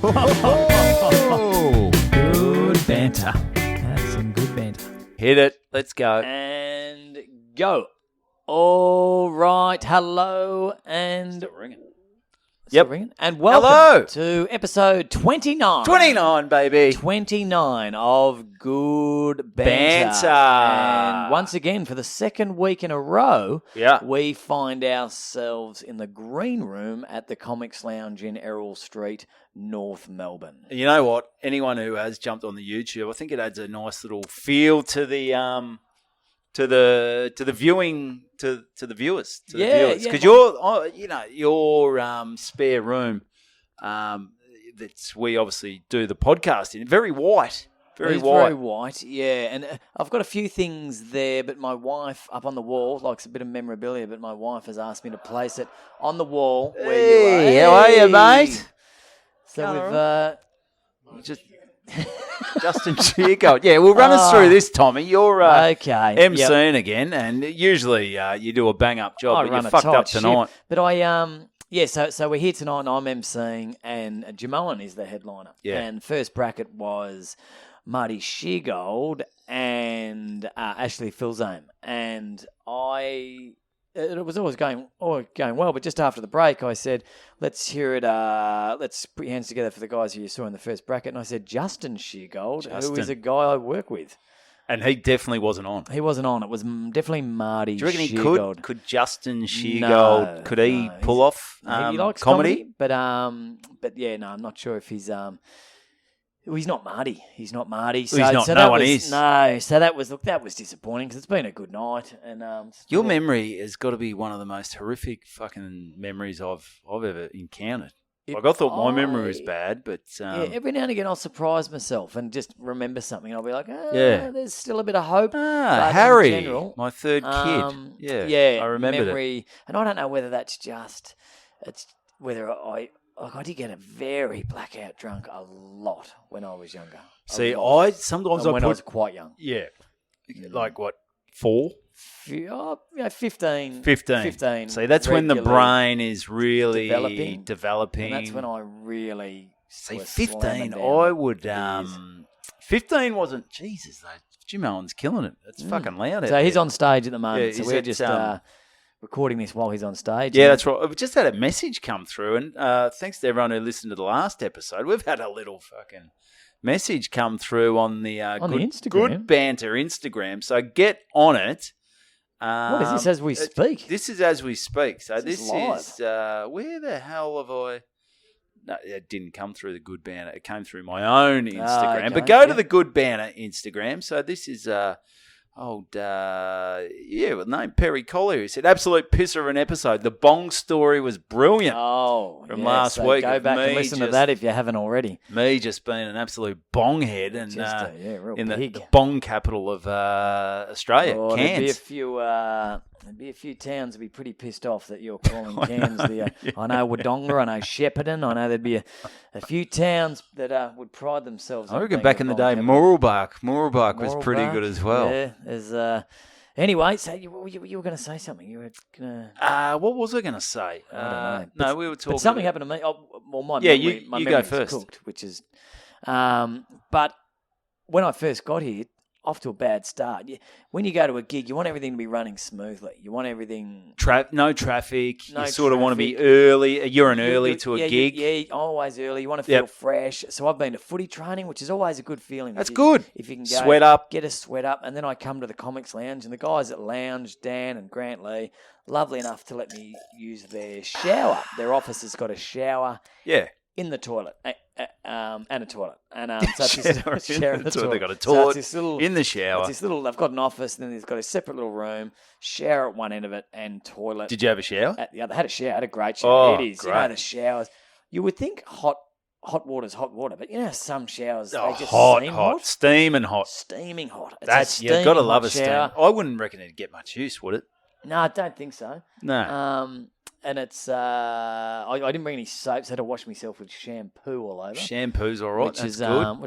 Good banter. That's some good banter. Hit it. Let's go. And go. All right. Hello and Still ringing. Still ringing. And welcome Hello. to episode 29. 29, baby. 29 of Good Banter. Banter. And once again, for the second week in a row, Yeah. we find ourselves in the green room at the Comics Lounge in Errol Street, North Melbourne. You know what? Anyone who has jumped on the YouTube, I think it adds a nice little feel to the viewing to the viewers, because your spare room that's we obviously do the podcast in very white. Very white, yeah. And I've got a few things there, but my wife up on the wall likes a bit of memorabilia. But my wife has asked me to place it on the wall. Where Hey, you are. how are you, mate? So we've Just Justin Siegert. Yeah, well, run us through this, Tommy. You're okay MCing again, and usually you do a bang up job, I but run you a fucked tight up tonight. ship. But so we're here tonight, and I'm MCing, and Jimeoin is the headliner. Yeah. And first bracket was Marty Sheargold and Ashley Filzame, and it was always going well, but just after the break, I said, let's hear it, let's put your hands together for the guys who you saw in the first bracket. And I said, Justin Sheargold, who is a guy I work with. And he definitely wasn't on. He wasn't on. It was definitely Marty Do you reckon he Sheargold. could Justin Sheargold, could he pull off he likes comedy? But yeah, no, I'm not sure if he's he's not Marty. He's not Marty. So, Well, he's not. so No that one was, is. No, so that was disappointing because it's been a good night. And Your memory has got to be one of the most horrific fucking memories I've ever encountered. Like, I thought my memory was bad, but yeah, every now and again I'll surprise myself and just remember something. I'll be like, Yeah. there's still a bit of hope. But in Harry, general, my third kid. Yeah, I remembered memory, and I don't know whether that's just whether I did get a very blackout drunk a lot when I was younger. See, Sometimes when I was quite young. Yeah. Like what, 4? 15. 15. See, that's when the brain is really developing. And that's when I really... See, was 15, slamming down. I would... 15 wasn't... Jesus, though. Jimeoin's killing it. It's fucking loud out So he's there. on stage at the moment, Yeah, so is we're it, just recording this while he's on stage. Yeah, that's right. We just had a message come through, and thanks to everyone who listened to the last episode, we've had a little fucking message come through on the, the Instagram. Good Banter Instagram. So get on it. What is this as we speak? This is as we speak. So This this is live. is where the hell have I? No, it didn't come through the Good Banter. It came through my own Instagram. okay, But go to yeah. the Good Banter Instagram. So this is with name Perry Collier. He said, absolute pisser of an episode. The bong story was brilliant. From last so week Go of back and me listen to just- that if you haven't already. Me just being an absolute bonghead and Real in the pig. bong capital of Australia, Oh, Cairns. there'd be a few towns that'd be pretty pissed off that you're calling Cairns I know Wodonga, I know Shepparton, I know there'd be a few towns that would pride themselves on I reckon being back a in the bong day, capital. Mooralbark was pretty Mooralbark, good as well. Yeah, there's anyway, so you were going to say something. You were going to... What was I going to say? I don't know. No, we were talking. But something happened to me. My Yeah, memory, my you go memory's first. cooked, which is... but when I first got here, off to a bad start. When you go to a gig, you want everything to be running smoothly. You want everything... No traffic. No you sort of want to be traffic. early. You're an early to a gig. Yeah, always early. You want to feel fresh. So I've been to footy training, which is always a good feeling. That's good. If you can go, Sweat up. Get a sweat up. And then I come to the Comics Lounge, and the guys at Lounge, Dan and Grant Lee, lovely enough to let me use their shower. Their office has got a shower. Yeah. In the toilet, and a toilet, and so it's this Shower in the in the toilet. toilet. They've got a So toilet it's this little, in the shower. It's this little. They've got an office, and then they've got a separate little room, shower at one end of it, and toilet. Did you have a shower? At the other, had a shower, had a great shower. Oh, It is, great. the showers. You would think hot water's hot water, but some showers they just hot, seem hot, steaming hot. steaming hot. It's That's a you've got to steaming love hot a steam. shower. I wouldn't reckon it'd get much use, would it? No, I don't think so. No. And it's I didn't bring any soaps. I had to wash myself with shampoo all over. Shampoo's all right. Which That's is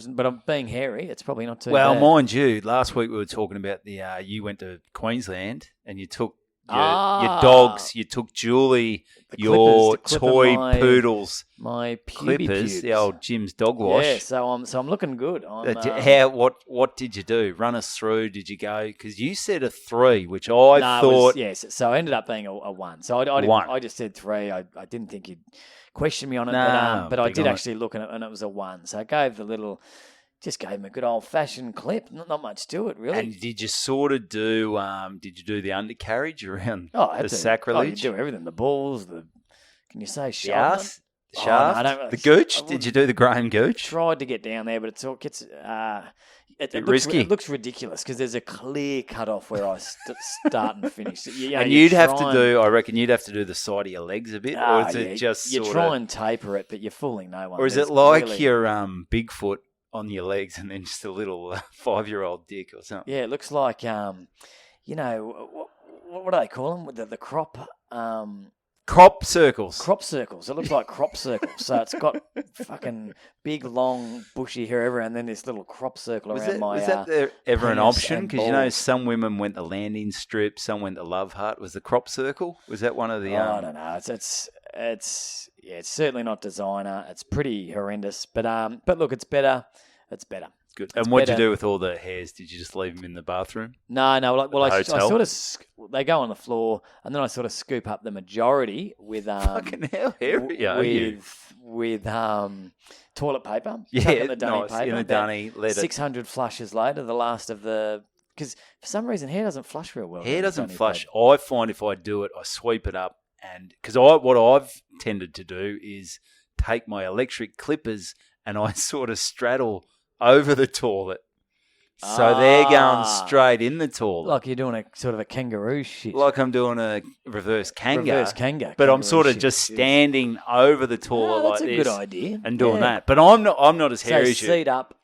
good. but I'm being hairy. It's probably not too Well, bad. mind you, last week we were talking about you went to Queensland and you took your dogs. You took Julie, The your clippers to clip toy my- poodles, My clippers, pubes. the old Jim's dog wash. Yeah, so I'm looking good. What did you do? Run us through. Did you go? Because you said a 3, which I thought. Yes, so it ended up being a 1. So I just said 3. I didn't think you'd question me on it, but I did actually look at it, and it was a 1. So I gave just gave him a good old fashioned clip. Not much to it, really. And did you sort of do? Did you do the undercarriage around the You sacrilege? do everything. The balls. Can you say The shaft? ass, the shaft, no, the gooch. Did you do the Graham gooch? Tried to get down there, but it gets. It risky. It looks ridiculous because there's a clear cut off where I start and finish. So, and you'd have to do. I reckon you'd have to do the side of your legs a bit, or is it just you sort try and taper it, but you're fooling no one. or is There's it like really- your Bigfoot on your legs and then just a little 5-year-old dick or something? Yeah, it looks like what do they call them? The crop. Crop circles. Crop circles. It looks like crop circles. So it's got fucking big, long, bushy hair everywhere, and then this little crop circle around my. Was that ever an penis option? and Because you know, balls. some women went the landing strip, some went the love heart. Was the crop circle? Was that one of the? I don't know. It's certainly not designer. It's pretty horrendous, but look, it's better. It's better. Good. And what'd you do with all the hairs? Did you just leave them in the bathroom? No. I hotel? sort of they go on the floor, and then I sort of scoop up the majority with Fucking hell, hairy are you? with toilet paper. Yeah, chuck in the dunny nice. paper. In the About dunny, let it. 600 flushes later, the last of the because for some reason hair doesn't flush real well. Hair in the doesn't dunny flush. paper. I find if I do it, I sweep it up, and because what I've tended to do is take my electric clippers and I sort of straddle over the toilet. So they're going straight in the toilet. Like you're doing a sort of a kangaroo shit. Like I'm doing a reverse kanga. kangaroo But I'm sort of shit. just standing over the toilet That's like a this. good idea. And doing Yeah. that. But I'm not as So hairy as you. seat up.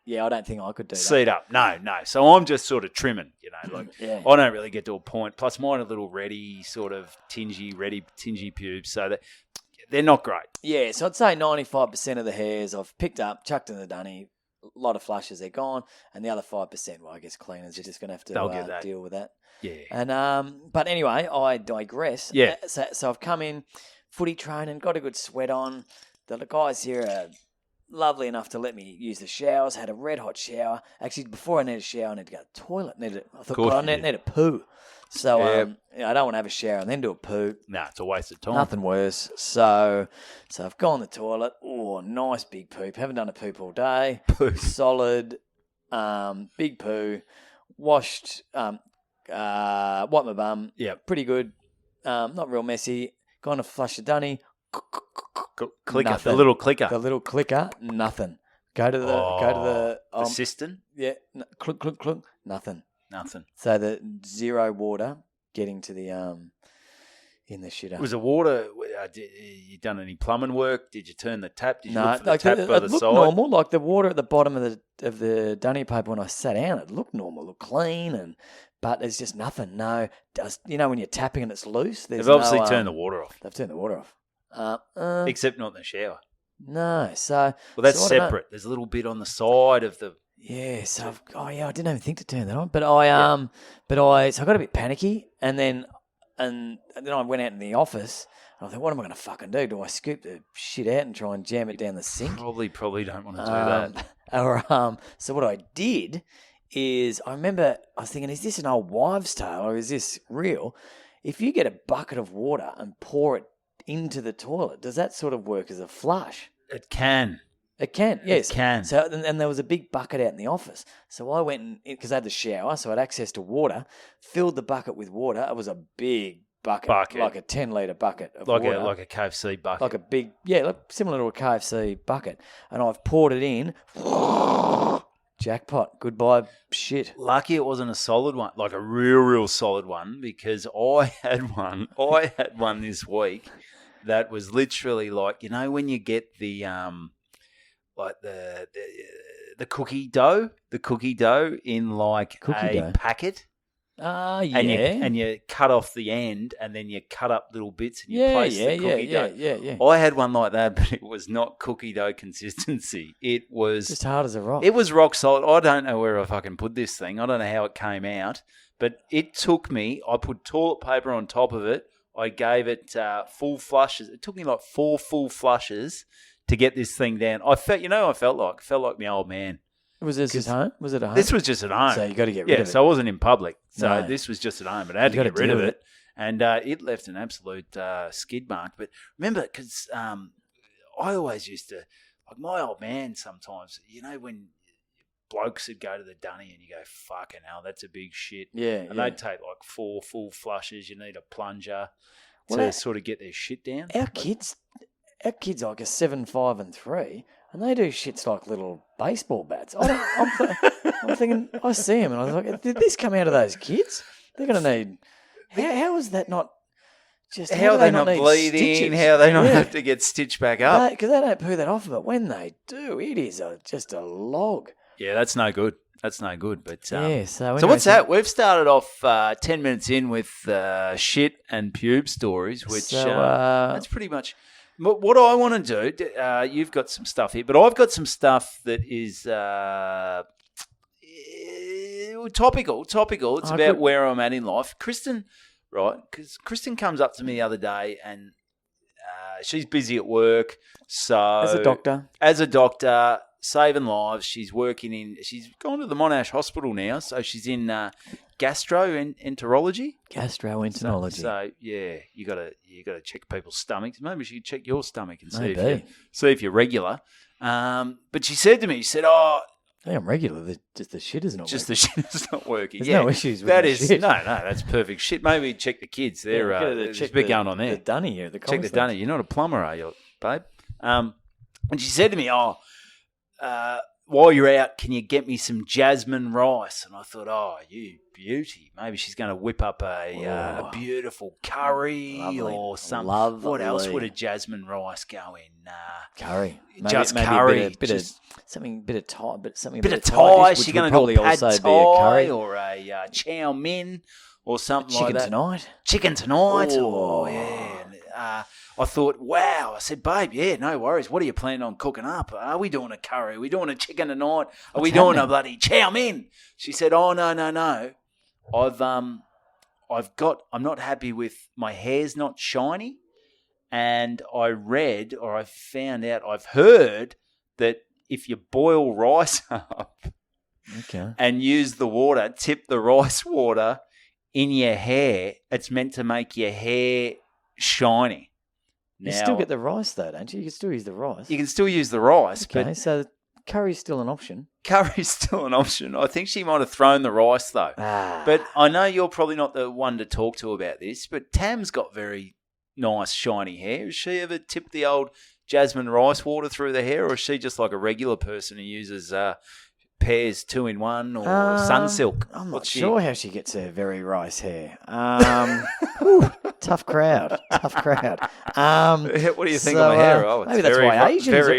Yeah, I don't think I could do that. Seat up. No. So I'm just sort of trimming, like Yeah. I don't really get to a point. Plus mine are little tingy pubes, so that they're not great. Yeah, so I'd say 95% of the hairs I've picked up, chucked in the dunny, a lot of flushes, they're gone, and the other 5%, well, I guess cleaners, you're just going to They'll have get to that. deal with that. Yeah. And but anyway, I digress. Yeah. So I've come in, footy training, got a good sweat on. The guys here are lovely enough to let me use the showers. Had a red hot shower. Actually, before I need a shower, I need to go to the toilet. I thought, course I you need a poo. So I don't want to have a shower and then do a poo. Nah, it's a waste of time. Nothing worse. So I've gone to the toilet. Oh, nice big poop. Haven't done a poop all day. Poo. Solid, big poo. Washed, wiped my bum. Yep. Pretty good. Not real messy. Gone to flush the dunny. Clicker. Nothing. The little clicker. The little clicker. Nothing. Go to the the cistern? yeah. Clunk, clunk, clunk. Nothing. Nothing. So the zero water getting to the in the shitter. Was the water? You done any plumbing work? Did you turn the tap? Did you No, look for the tap by it the looked side? normal. Like the water at the bottom of the dunny paper when I sat down, it looked normal, looked clean, but there's just nothing. No, when you're tapping and it's loose. They've obviously turned the water off. They've turned the water off. Except not in the shower. No, so Well, that's so I don't know. separate. There's a little bit on the side of the. Yeah, so I didn't even think to turn that on, but I got a bit panicky, and then I went out in the office, and I thought, what am I going to fucking do? Do I scoop the shit out and try and jam it down the sink? Probably don't want to do that. So what I did is I remember I was thinking, is this an old wives' tale or is this real? If you get a bucket of water and pour it into the toilet, does that sort of work as a flush? It can. It can, yes. It can. So, and there was a big bucket out in the office. So I went because I had the shower, so I had access to water, filled the bucket with water. It was a big bucket. Like a 10-litre bucket of water. Like a KFC bucket. Like a big, similar to a KFC bucket. And I've poured it in. Jackpot. Goodbye shit. Lucky it wasn't a solid one, like a real solid one, because I had one this week that was literally like, when you get the like the cookie dough in like Cookie dough? packet. Yeah. And you cut off the end, and then you cut up little bits and you place the cookie dough. Yeah. I had one like that, but it was not cookie dough consistency. It was just hard as a rock. It was rock solid. I don't know where I fucking put this thing. I don't know how it came out, but it took me. I put toilet paper on top of it. I gave it full flushes. It took me like 4 full flushes to get this thing down. I felt like my old man. Was this at home? Was it at home? This was just at home. So you got to get rid of it. So I wasn't in public. So No. this was just at home, but I had to get rid of it. And it left an absolute skid mark. But remember, because I always used to, like my old man sometimes, when blokes would go to the dunny and you go, fucking hell, that's a big shit. Yeah. And they'd take like 4 full flushes. You need a plunger to sort of get their shit down. Our kids like a 7, 5 and 3, and they do shits like little baseball bats. I'm thinking, I see them, and I was like, did this come out of those kids? They're going to need. How is that not? Just how are they not bleeding? Stitches? How they not have to get stitched back up? Because they don't poo that off, but when they do, it is just a log. Yeah, that's no good. That's no good. But so what's that? We've started off 10 minutes in with shit and pube stories, which that's pretty much what I want to do. You've got some stuff here, but I've got some stuff that is topical. It's about where I'm at in life. Kristen, right? Because Kristen comes up to me the other day and she's busy at work. So as a doctor, saving lives. She's gone to the Monash Hospital now, so she's in gastroenterology. Gastroenterology. So yeah, you gotta check people's stomachs. Maybe she could check your stomach and see if you're regular. But she said to me, "Oh, hey, I'm regular. Just the shit is not working. The shit is not working. There's no issues with the shit. No, that's perfect shit. Maybe check the kids. There's a bit going on there. The dunny here. Check the dunny. You're not a plumber, are you, babe? And she said to me, while you're out, can you get me some jasmine rice? And I thought, you beauty. Maybe she's going to whip up a beautiful curry or something. Lovely. What else would a jasmine rice go in? Curry. Just curry. A bit of Thai. Bit of Thai. She's going to do a pad also Thai be a curry. or a chow mein or something Chicken like that. tonight. Chicken tonight. Oh, yeah. I thought, wow. I said, babe, yeah, no worries. What are you planning on cooking up? Are we doing a curry? Are we doing a chicken tonight? Are we doing a bloody chow mein? She said, oh, no. I'm not happy with my hair's not shiny. And I've heard that if you boil rice up and use the water, tip the rice water in your hair, it's meant to make your hair shiny. You still get the rice though, don't you? You can still use the rice. You can still use the rice. Okay, but so curry's still an option. Curry's still an option. I think she might have thrown the rice though. But I know you're probably not the one to talk to about this, but Tam's got very nice shiny hair. Has she ever tipped the old jasmine rice water through the hair, or is she just like a regular person who uses Pears 2-in-1 or Sunsilk? I'm not sure how she gets her very rice hair. Tough crowd. What do you think of my hair? Oh, it's maybe that's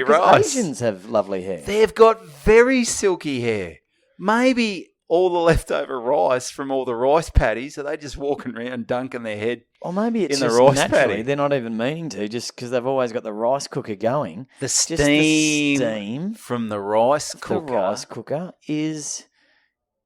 why Asians have lovely hair. They've got very silky hair. Maybe all the leftover rice from all the rice patties, are they just walking around dunking their head or maybe it's in the just rice naturally, patty? They're not even meaning to, just because they've always got the rice cooker going. The steam from the rice cooker. The rice cooker is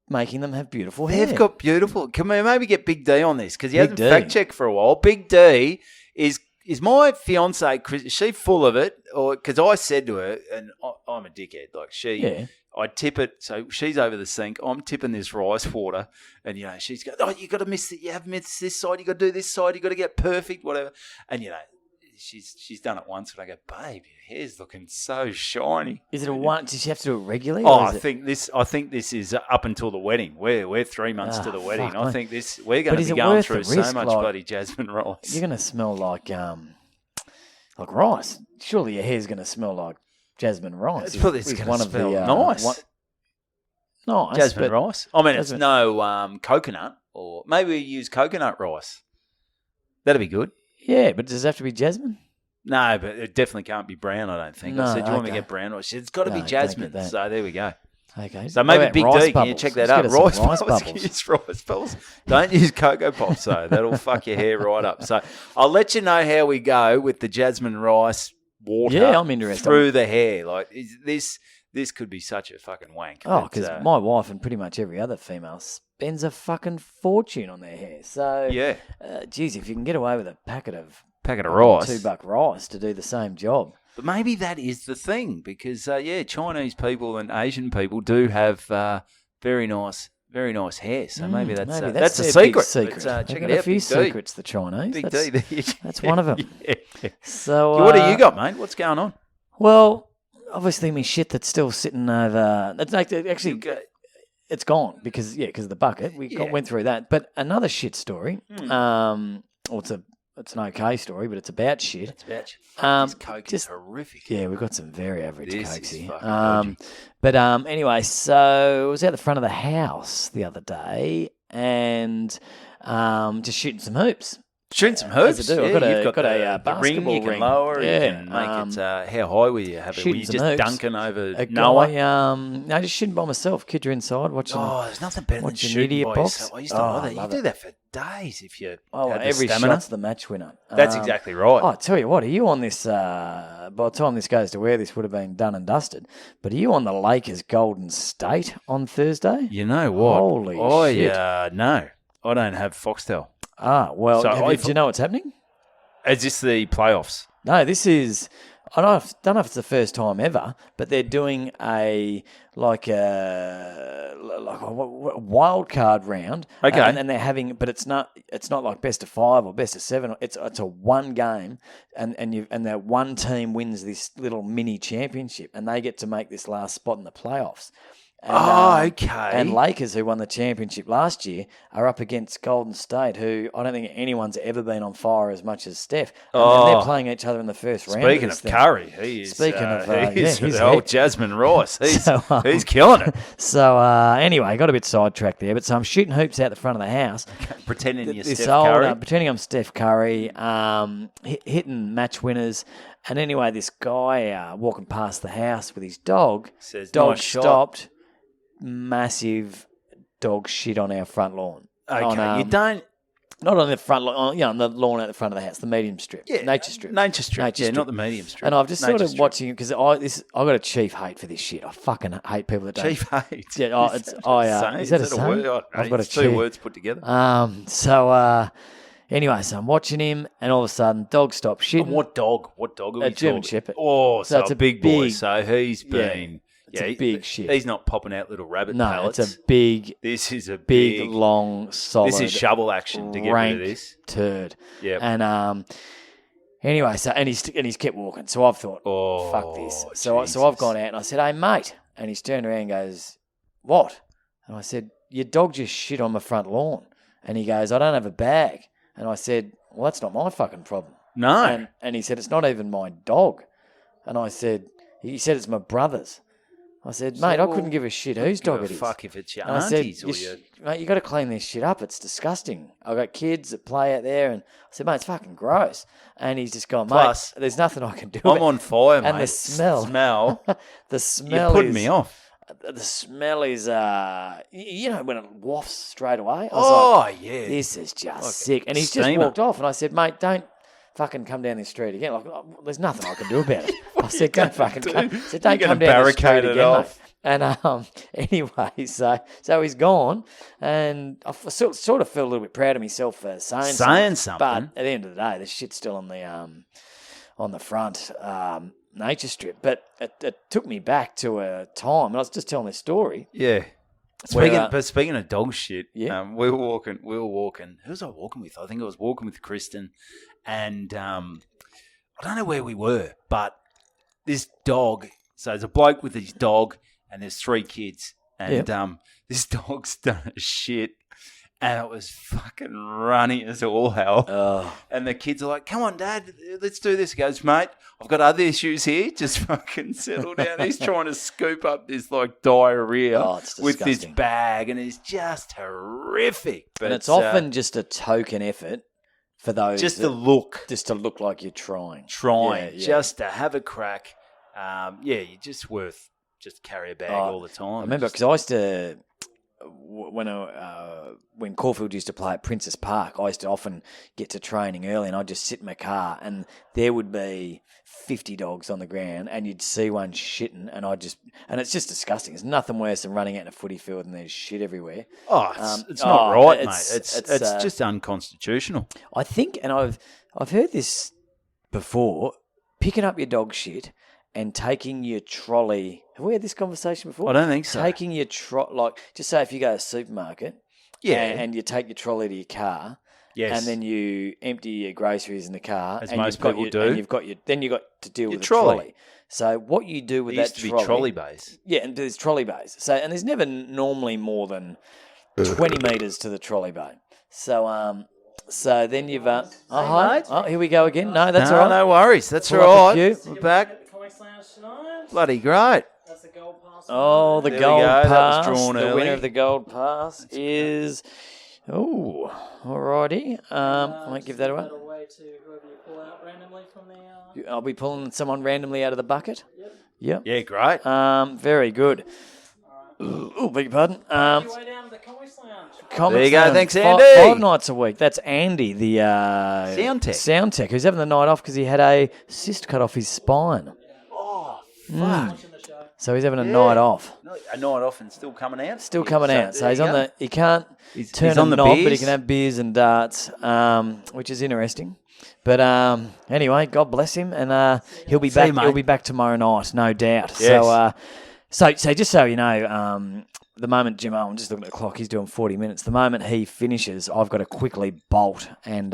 making them have beautiful hair. They've got beautiful. Can we maybe get Big D on this? Because he hasn't fact-checked for a while. Big D is my fiance, is she full of it? Or because I said to her, and I'm a dickhead, like I tip it, so she's over the sink. I'm tipping this rice water, and she's going, "Oh, you got to miss it. You have missed this side. You got to do this side. You got to get perfect, whatever." And she's done it once, and I go, "Babe, your hair's looking so shiny." Is it a one? Does she have to do it regularly? I think this is up until the wedding. We're 3 months to the wedding. I think we're going to be going through so much bloody jasmine rice. You're going to smell like rice. Surely your hair's going to smell like jasmine rice. It's going to smell nice. Nice. Jasmine rice. I mean, it's no coconut, or maybe we use coconut rice. That'd be good. Yeah, but does it have to be jasmine? No, but it definitely can't be brown, I don't think. I said, do you want me to get brown rice? She said, it's got to be jasmine. So there we go. Okay. So What maybe about Big rice D, can you bubbles? check that Let's out? get us some Rice bubbles. Use rice bubbles. Don't use Cocoa Pops, though. That'll fuck your hair right up. So I'll let you know how we go with the jasmine rice water I'm interested. through the hair. Like, this could be such a fucking wank. Oh, because my wife and pretty much every other female spends a fucking fortune on their hair. So, yeah. Geez, if you can get away with a packet of rice. $2 rice to do the same job. But maybe that is the thing because, Chinese people and Asian people do have very nice hair. So maybe that's a their secret. big secret. Check They've it got out, a few Big D. secrets, the Chinese. Big that's one of them. Yeah. So, what do you got, mate? What's going on? Well, obviously, me shit that's still sitting over. Actually, it's gone because of the bucket. We went through that. But another shit story. It's an okay story, but it's about shit. It's about shit. This Coke is horrific. Yeah, we've got some very average Cokes here. But anyway, so I was out the front of the house the other day and just shooting some hoops. Shooting some hoops. As I do. Yeah, I've got a basketball ring you can ring. lower. Yeah. You can make it. How high will you have it? Were you just hoops. dunking over A Noah? guy, no, just shooting by myself. Kids are inside watching. Oh, there's nothing better than watching shooting idiot by box. yourself. I used to love that. You love do it. that for days if you Oh, had the every stamina. shot's the match winner. That's exactly right. I tell you what, are you on this? By the time this goes to air, this would have been done and dusted. But are you on the Lakers Golden State on Thursday? You know what? Holy shit! No, I don't have Foxtel. Well, So do you know what's happening? Is this the playoffs? No, this is. I don't know if it's the first time ever, but they're doing a wild card round. Okay. And they're having, but it's not like best of 5 or best of 7. It's a one game, and that one team wins this little mini championship, and they get to make this last spot in the playoffs. And, okay. And Lakers, who won the championship last year, are up against Golden State, who I don't think anyone's ever been on fire as much as Steph. And they're playing each other in the first round. Speaking of Curry, he's he's old Jasmine Rice. He's killing it. So anyway, got a bit sidetracked there. But so I'm shooting hoops out the front of the house. Pretending you're Steph Curry. Pretending I'm Steph Curry, hitting match winners. And anyway, this guy walking past the house with his dog. Says, dog nice stopped. Massive dog shit on our front lawn. Okay, you don't... Not on the front lawn, on the lawn at the front of the house, the medium strip. Yeah, nature strip. Nature strip, not the medium strip. And I've just sort of watching it because I got a chief hate for this shit. I fucking hate people that don't. Chief hate? Yeah, is that a word? I've got 2 words put together. Anyway, so I'm watching him, and all of a sudden, dog stops shitting. What dog? What dog are we A German talking? Shepherd. Oh, so it's a big boy. big- So he's been... It's a big shit. He's not popping out little rabbit No, pellets. it's a big, This is a big, long, solid. This is shovel action to get rid of this. Turd. Yeah. And anyway, so and he's kept walking. So I've thought, fuck this. So I've gone out and I said, hey mate, and he's turned around and goes, what? And I said, your dog just shit on my front lawn. And he goes, I don't have a bag. And I said, well, that's not my fucking problem. No. And he said, it's not even my dog. And he said it's my brother's. I said, mate, I couldn't give a shit whose dog it is. Fuck if it's your And I said, auntie's or your... mate, you got to clean this shit up. It's disgusting. I've got kids that play out there, and I said, mate, it's fucking gross. And he's just gone, Plus, mate, there's nothing I can do. I'm on fire, mate. And the smell. The smell You're putting me off. The smell is, when it wafts straight away. I was like, yeah. This is just sick. And he's just walked off, and I said, mate, don't fucking come down this street again. Like, there's nothing I can do about it. I said, don't fucking come. I said, don't come down this street again, mate. And anyway, so he's gone, and I sort of feel a little bit proud of myself for saying something. But at the end of the day, the shit's still on the front nature strip. But it took me back to a time, and I was just telling this story. Yeah. Speaking of dog shit, we were walking. Who was I walking with? I think I was walking with Kristen, and I don't know where we were, but this dog. So there's a bloke with his dog, and there's 3 kids, and this dog's done a shit, and it was fucking runny as all hell. And the kids are like, "Come on, Dad, let's do this." He goes, "Mate, I've got other issues here. Just fucking settle down." He's trying to scoop up this like diarrhea with this bag, and it's just horrific. But and it's often just a token effort for those just to look like you're trying, just to have a crack. You're just worth just carry a bag all the time. I remember because I used to when Caulfield used to play at Princess Park, I used to often get to training early, and I'd just sit in my car, and there would be 50 dogs on the ground, and you'd see one shitting, and it's just disgusting. There's nothing worse than running out in a footy field and there's shit everywhere. It's not right, mate. It's just unconstitutional. I think, and I've heard this before, picking up your dog shit and taking your trolley. Have we had this conversation before? I don't think so. Taking your just say if you go to a supermarket, and you take your trolley to your car, yes, and then you empty your groceries in the car, as and most people do, and you've got to deal with the trolley. trolley. So what you do with that trolley? Used to be trolley bays. Yeah, and there's trolley bays. So and there's never normally more than 20 metres to the trolley bay. So so then you've hi. Oh, here we go again. No, that's all right. No worries. That's Pull all up a right. few. We're back. Bloody great. That's the gold pass. Oh, the There we gold go. That was pass. drawn The early. winner of the gold pass is. Oh, alrighty. I won't give that away. Away to whoever you pull out randomly from the. I'll be pulling someone randomly out of the bucket. Yep. Yeah, great. Very good. Oh, beg your pardon. Your way down to the Comics Lounge. Comics There you go. Lounge, Thanks, fi- Andy. 5 nights a week. That's Andy, the Sound tech. who's having the night off because he had a cyst cut off his spine. Oh, fuck. Watching the show. So he's having a night off. A night off and still coming out? Still coming out. So he's on the. He can't He's turn on a the knob, but he beers. can have beers and darts, which is interesting. But anyway, God bless him, and he'll be See back. you, mate. He'll be back tomorrow night, no doubt. Yes. So just so you know, the moment Jimeoin, I'm just looking at the clock, he's doing 40 minutes. The moment he finishes, I've got to quickly bolt and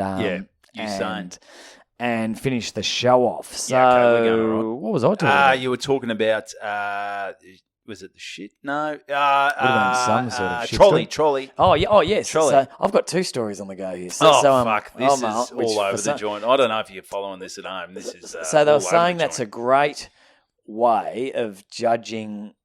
and finish the show off. So Yeah, okay, we're going all right. what was I talking about? You were talking about, was it the shit? No. Would have been some sort of shit trolley, story. trolley. Oh yeah, yes. Trolley. So I've got 2 stories on the go here. So, Fuck, this is which all over for the some- joint. I don't know if you're following this at home. This is So they all were over saying the that's a joint. great way of judging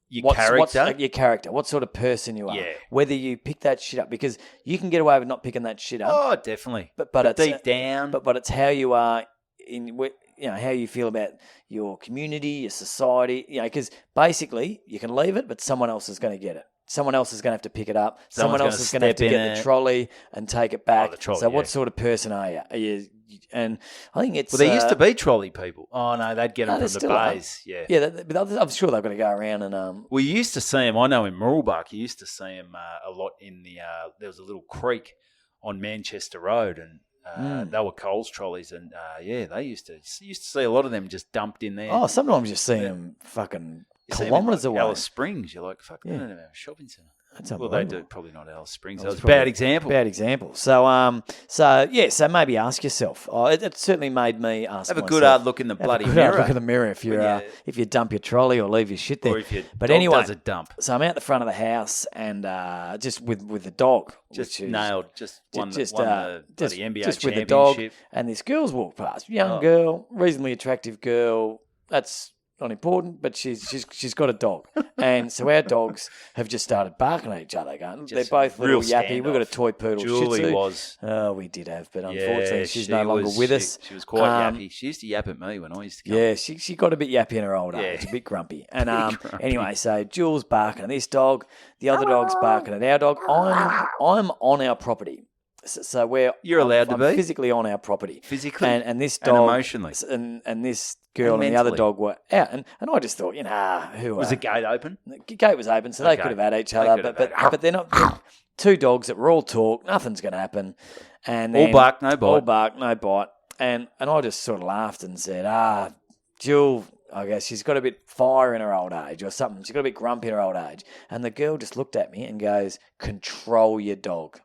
Your character. your character, what sort of person you are, Yeah. whether you pick that shit up, because you can get away with not picking that shit up, Oh, definitely. but But it's deep down. but it's how you are how you feel about your community, your society, because basically you can leave it, but someone else is going to get it. Someone else is going to have to pick it up. Someone's Someone else gonna is going to have to step in get the it. trolley and take it back. the trolley, so what yeah. sort of person are you? And I think it's Well, there used to be trolley people. Oh, no, they'd get them there from the still are. bays. Yeah. Yeah, but I'm sure they've got to go around and We used to see them. I know in Moorulbark, you used to see them a lot in the. There was a little creek on Manchester Road, and they were Coles trolleys, and they used to see a lot of them just dumped in there. oh, sometimes you see them fucking You see them in, kilometres like, away. Alice Springs, you're like, fuck, Yeah. they don't have a shopping centre. That's Well, they unbelievable. do probably not Alice Springs. That That was was a probably bad example. Bad example. So maybe ask yourself. It certainly made me ask. Have a myself. good hard look in the Have a bloody good mirror. hard look in the mirror if you When if you dump your trolley or leave your shit there. Or if your but dog anyway, does a dump. so I'm out the front of the house and just with the dog, Just which is nailed. Just won the NBA just championship. with the dog, and this girl's walked past. Young girl, reasonably attractive girl. That's not important, but she's got a dog, and so our dogs have just started barking at each other. Going, they're Just both little real yappy. We've got a standoff. toy poodle. Julie Shih Tzu. was. Oh, we did have, but unfortunately, she's no longer was- with us. She was quite Um, yappy. She used to yap at me when I used to come. Yeah, she got a bit yappy in her old age, a bit grumpy. And anyway, so Jules barking at this dog, the other dog's barking at our dog. I'm on our property, so You're allowed to I'm be. physically on our property, Physically and this and dog emotionally. and this girl and, the other mentally. dog were out, and I just thought, who Was the gate open? the gate was open, so they Okay. could have had each They other, could but have but they're not. They're 2 dogs that were all talk, nothing's going to happen, and All then, bark, no bite. all bark, no bite, and I just sort of laughed and said, Jill, I guess she's got a bit fire in her old age or something. She's got a bit grumpy in her old age, and the girl just looked at me and goes, "Control your dog,"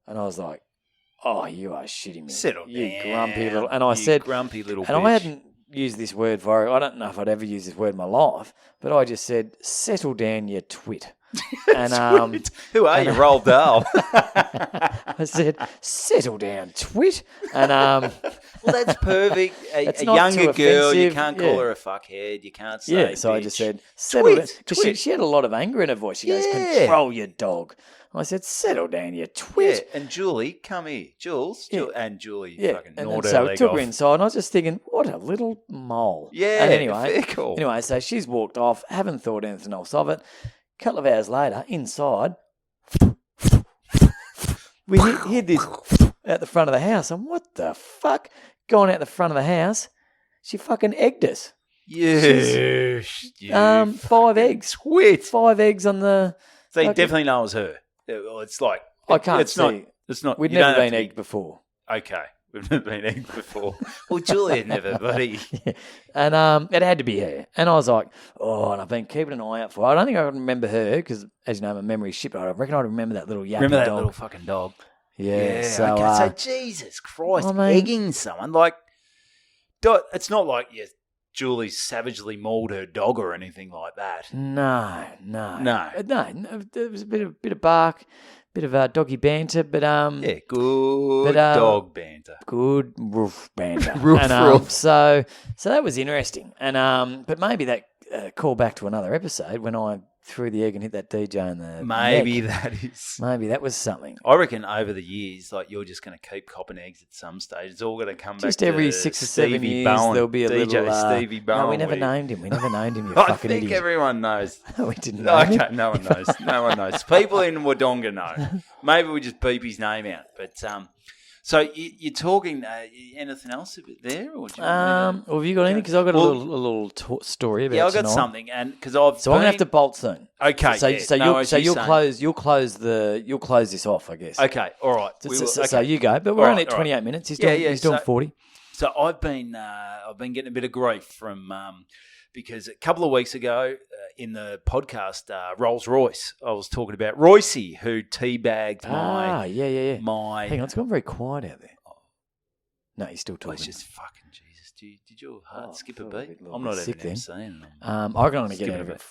and I was like, "Oh, you are shitting me, Settle you down. grumpy little." And I you said, grumpy little and bitch. I hadn't used this word for her. I don't know if I'd ever use this word in my life, but I just said, "Settle down, you twit." And Sweet. Who are you, Roald Dahl? I said, "Settle down, twit." And Well, that's perfect. It's A not younger too girl, you offensive, can't yeah. call her a fuckhead. You can't say yeah, so I bitch. just said, "Settle down," Twit, because twit. she had a lot of anger in her voice. She goes, Yeah. "Control your dog." I said, "Settle down, you Yeah, twit." and Julie, come here. Jules, Yeah. and Julie Yeah, fucking and gnawed her so we leg took off. her inside, and I was just thinking, what a little mole. Yeah, and anyway, fair call. Anyway, so she's walked off, haven't thought anything else of it. A couple of hours later, inside, we hear this at the front of the house. And what the fuck? Going out the front of the house, she fucking egged us. Yeah. 5 eggs. Twit. 5 eggs on the... So you fucking- definitely know it was her. Well, it's like... I can't it's see. Not, it's not... We'd you don't never have been to egged before. Okay. We've never been egged before. Well, Julie had never, buddy. Yeah. And it had to be her. And I was like, oh, and I've been keeping an eye out for her. I don't think I can remember her because, as you know, my memory's shit, but I reckon I remember that little yappy Remember that dog. little fucking dog? Yeah. So, okay. So, Jesus Christ, I mean- egging someone. Like, it's not like Julie savagely mauled her dog or anything like that. No. No. There was a bit of bark, bit of doggy banter, but Yeah, good But, dog banter. good roof banter. Roof, and, roof. So that was interesting. And but maybe that call back to another episode when I threw the egg and hit that DJ in the Maybe neck. that is. Maybe that was something. I reckon over the years, like you're just going to keep copping eggs at some stage. It's all going to come Just back every to 6 or 7 Stevie years, Bowen, there'll be a DJ little... Stevie Bowen. no, we never where- named him. You I fucking think idiot. everyone knows. We didn't name Okay, him. no one knows. No one knows. People in Wodonga know. Maybe we just beep his name out. But so you're talking anything else there, or do you want Well, have you got anything? Because I've got a Well- little story about yeah, I've got tonight. something, and because I've So I'm gonna have to bolt soon. Okay, So, yeah, so no, you'll as so you're you'll saying. you'll close this off, I guess. Okay, all right. So, We will- so okay. you go, but we're All only right, at all right. 28 minutes. He's Yeah, doing, yeah, he's doing so- 40. So I've been getting a bit of grief from because a couple of weeks ago in the podcast Rolls Royce, I was talking about Royce who teabagged Yeah. my. Hang on, it's gone very quiet out there. No, he's still Oh, talking. it's just fucking Jesus. Did your heart skip a felt a beat? bit I'm not sick even then. seeing it. I reckon I'm going to get Skipping out a of bit.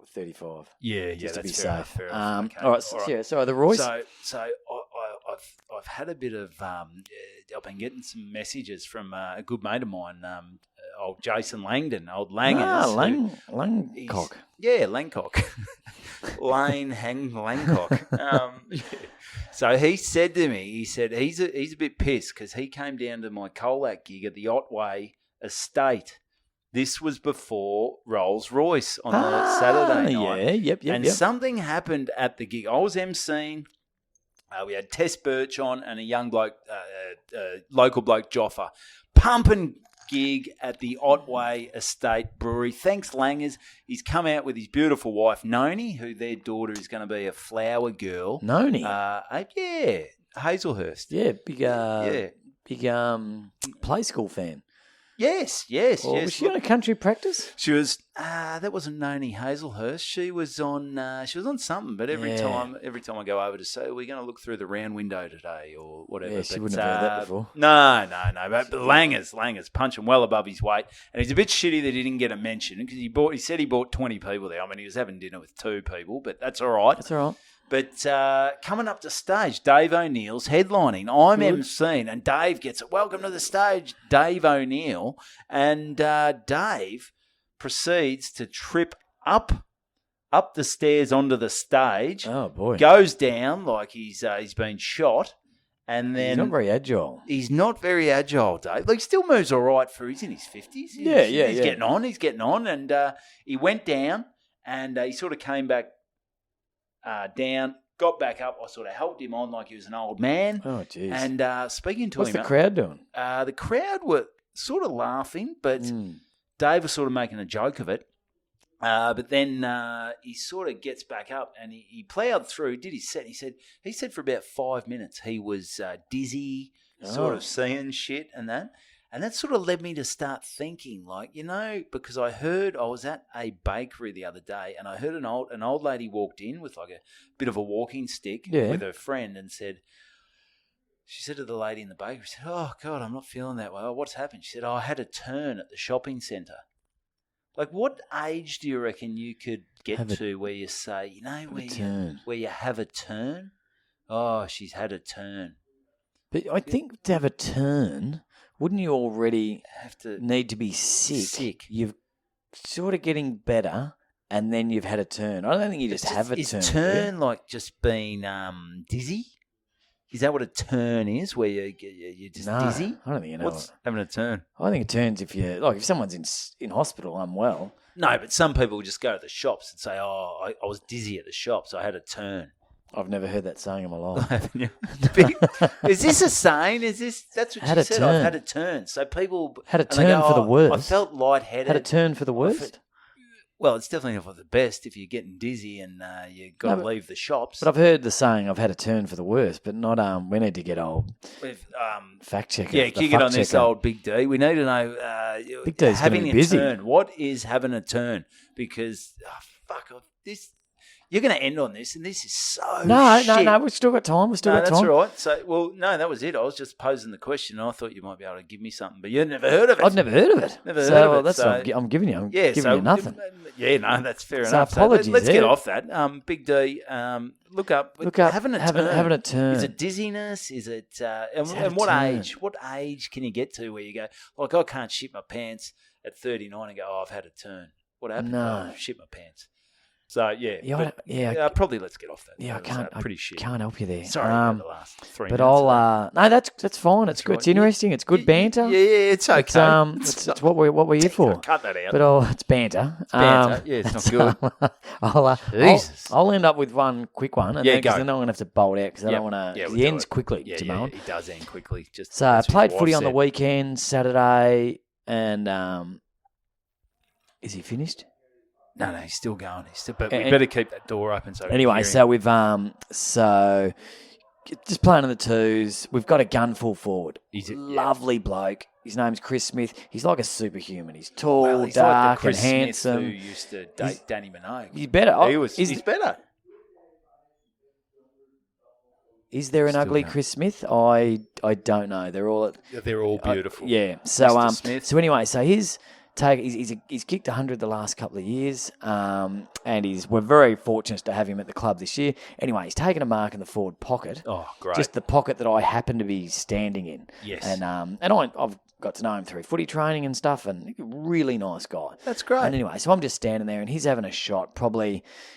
it 35. Yeah, Just to be that's fair enough, safe. fair enough. Okay, All right, so, all right. yeah. So the Royce. So I've had a bit of I've been getting some messages from a good mate of mine, old Jason Langdon, old Langers. Langcock. Yeah, Langcock. Langcock. Yeah. So he said to me, he's a bit pissed because he came down to my Colac gig at the Otway Estate. This was before Rolls Royce on the Saturday night. Yep. And something happened at the gig. I was emceeing. We had Tess Birch on and a young bloke, local bloke, Joffa. Pumping gig at the Otway Estate Brewery. Thanks, Langers. He's come out with his beautiful wife, Noni, who their daughter is going to be a flower girl. Noni. Yeah, Hazelhurst. Yeah, big Yeah. big play school fan. Yes. Was she on a country practice? She was. That wasn't Noni Hazelhurst. She was on. Something. But every time I go over to say, we're going to look through the round window today or whatever. Yeah, she but, wouldn't have heard that before. No. But Langers punching well above his weight, and he's a bit shitty that he didn't get a mention because he said he bought 20 people there. I mean, he was having dinner with 2 people, but that's all right. That's all right. But coming up to stage, Dave O'Neill's headlining. I'm Good. emceeing, and Dave gets it. Welcome to the stage, Dave O'Neill. And Dave proceeds to trip up the stairs onto the stage. Oh boy, Goes down like he's been shot, and then he's not very agile. He's not very agile, Dave. Like, he still moves all right for he's in his 50s. He's getting on. He's getting on, and he went down, and he sort of came back. Down, got back up. I sort of helped him on like he was an old man. Oh jeez. And speaking to What's him, the crowd doing? the crowd were sort of laughing, but Dave was sort of making a joke of it. But then he sort of gets back up and he plowed through, did his set. He said for about 5 minutes he was dizzy, sort of seeing shit and that. And that sort of led me to start thinking, like, because I was at a bakery the other day and I heard an old lady walked in with like a bit of a walking stick with her friend and she said to the lady in the bakery, "Oh, God, I'm not feeling that well. What's happened?" She said, "I had a turn at the shopping centre." Like, what age do you reckon you could get Have a- to where you say, turn. where you have a turn? Oh, she's had a turn. But I think to have a turn, wouldn't you already Have to need to be sick? Sick. You've sort of getting better, and then you've had a turn. I don't think you just have a turn. Is turn like just being dizzy? Is that what a turn is? Where you're just No, dizzy? I don't think you know. What's having a turn? I think it turns if if someone's in hospital unwell. No, but some people just go to the shops and say, "Oh, I was dizzy at the shop, so I had a turn." I've never heard that saying in my life. Haven't you? Is this a saying? That's what Had you a said? turn. I've had a turn. So people Had a and they turn go, for the worst. I felt lightheaded. Had a turn for the worst. Well, it's definitely not for the best if you're getting dizzy and you got to leave the shops. But I've heard the saying, I've had a turn for the worst, but not, we need to get old With, fact checker. yeah, the can you get fuck on this checker. old Big D? We need to know Big D's gonna having be a busy. turn. What is having a turn? Because, this... You're going to end on this, and this is so No, shit. we've still got time. We've still No, got that's time. all right. So, that was it. I was just posing the question, and I thought you might be able to give me something, but you've never heard of it. I've never heard of it. Never so heard of it, That's so- what I'm giving you. I'm Yeah, giving so you nothing. Yeah, no, that's fair So enough. apologies let's get there. off that. Big D, look up having a turn. Having a turn. Is it dizziness? Is it It's and what having a turn. age? What age can you get to where you go like I can't shit my pants at 39 and go, oh, I've had a turn. What happened? No. Oh, shit my pants. So Yeah, probably let's get off that. Yeah, That I was, can't. pretty shit. Can't help you there. Sorry about the last 3 But minutes. I'll. No, that's fine. It's good. right. It's interesting. It's good banter. Yeah, it's okay. It's what we're here for. Cut that out. But it's banter. It's banter. Yeah, it's not good. Jesus. I'll end up with one quick one, and Yeah, then, 'cause go. then I'm going to have to bolt out because I Yep. don't want to. Yeah, we'll he do ends it. quickly, Yeah, Jimeoin. he does end quickly. Just So I that's what played his footy wife on the said. weekend, Saturday, and is he finished? No, he's still going. But we And- better keep that door open. So Anyway, so we've just playing on the twos. We've got a gunful forward. Lovely bloke. His name's Chris Smith. He's like a superhuman. He's tall, he's dark, like the Chris and Smith handsome. who used to date Danny Minogue. He's better. He's better. Is there an Still ugly no. Chris Smith? I don't know. They're all They're all beautiful. yeah. So Mr. Smith. So anyway, so he's kicked 100 the last couple of years, and we're very fortunate to have him at the club this year. Anyway, he's taken a mark in the forward pocket. Oh, great. Just the pocket that I happen to be standing in. Yes. And I've got to know him through footy training and stuff, and really nice guy. That's great. And anyway, so I'm just standing there, and he's having a shot.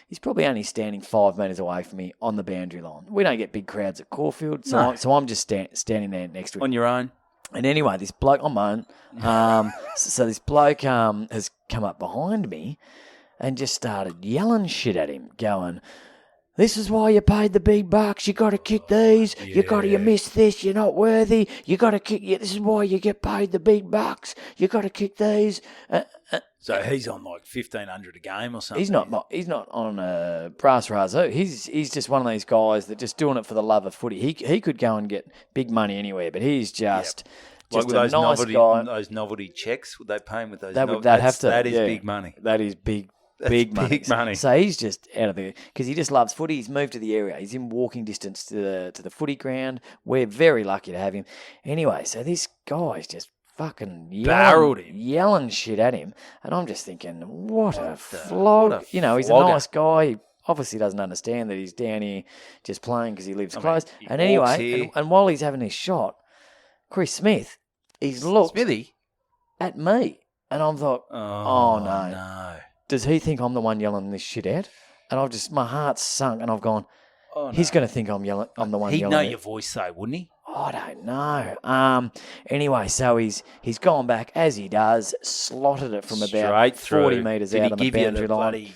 He's probably only standing 5 metres away from me on the boundary line. We don't get big crowds at Caulfield, so I'm just standing there next to him. On your own? And anyway, this bloke on my own. So this bloke has come up behind me and just started yelling shit at him, going, "This is why you paid the big bucks. You got to kick these. You missed this. You're not worthy. You got to kick. This is why you get paid the big bucks. You got to kick these." So he's on like 1,500 a game or something. He's not on a brass razoo. He's just one of these guys that just doing it for the love of footy. He could go and get big money anywhere, but he's just Like with a those nice guy. those novelty checks, would they pay him with those? They'd have to. That is yeah. big money. That is big money. big money. So he's just out of the because he just loves footy. He's moved to the area. He's in walking distance to the footy ground. We're very lucky to have him. Anyway, so this guy's just fucking Barreled him. yelling shit at him, and I'm just thinking, what a flog. what a He's a flogger. nice guy. He obviously doesn't understand that he's down here just playing because he lives close. he And walks anyway, here. and while he's having his shot, Chris Smith, he's looked Smithy? at me, and I'm thought, Oh, no. Does he think I'm the one yelling this shit out? And my heart's sunk, and I've gone, he's going to think I'm the one He'd yelling know it. your voice though, wouldn't he? I don't know. Anyway, so he's gone back, as he does, slotted it from about Straight 40 through. metres Did out he on the give you boundary the line.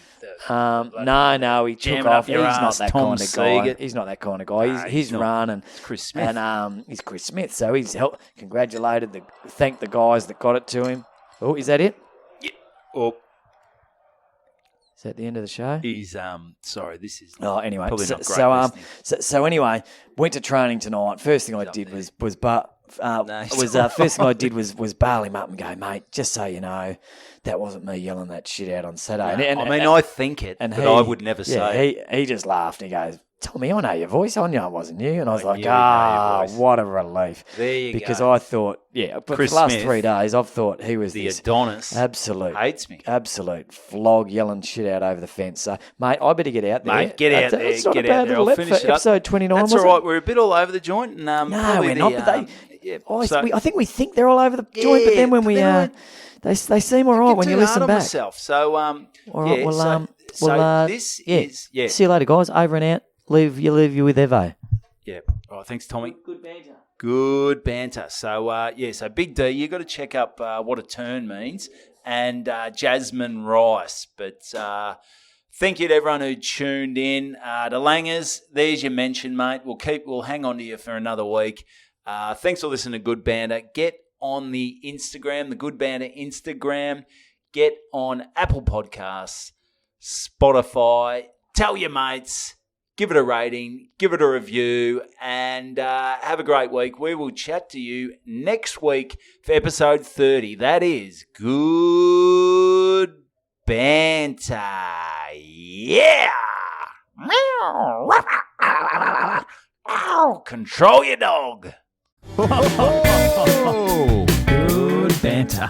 bloody... No, he Jam took it up off. He's your not ass, that Tom kind of guy. Siegert. He's not that kind of guy. Nah, He's he's not. run and It's Chris Smith. and he's Chris Smith. So he's congratulated, thanked the guys that got it to him. Oh, is that it? Yeah. Oh, Is that the end of the show? he's sorry. This is Oh, anyway. probably not great So listening. so anyway, went to training tonight. First thing I did was No, first thing I did was bail him up and go, mate. Just so you know, that wasn't me yelling that shit out on Saturday. I think it, and but I would never say it. he just laughed and he goes, Tommy, I know your voice. I knew it wasn't you. And I was I like, knew he'd know your voice. what a relief. There you Because go. I thought, but Chris for the last Smith, 3 days, I've thought he was the this Adonis absolute flog yelling shit out over the fence. So, mate, I better get out there. Mate, get out there. It's not Get a bad out there. little I'll ep finish for it up. episode 29, That's was all it? right. We're a bit all over the joint. And, No, probably we're not. But I think we think they're all over the joint. But then when they seem all right when you listen back. Myself. So, All right. this is See you later, guys. Over and out. Leave you with Evo. Yeah. All right. Thanks, Tommy. Good banter. Good banter. So, so Big D, you got to check up what a turn means and Jasmine Rice. But thank you to everyone who tuned in. The Langers, there's your mention, mate. We'll hang on to you for another week. Thanks for listening to Good Banter. Get on the Instagram, the Good Banter Instagram. Get on Apple Podcasts, Spotify. Tell your mates. Give it a rating, give it a review, and have a great week. We will chat to you next week for episode 30. That is Good Banter. Yeah! Control your dog. Good banter.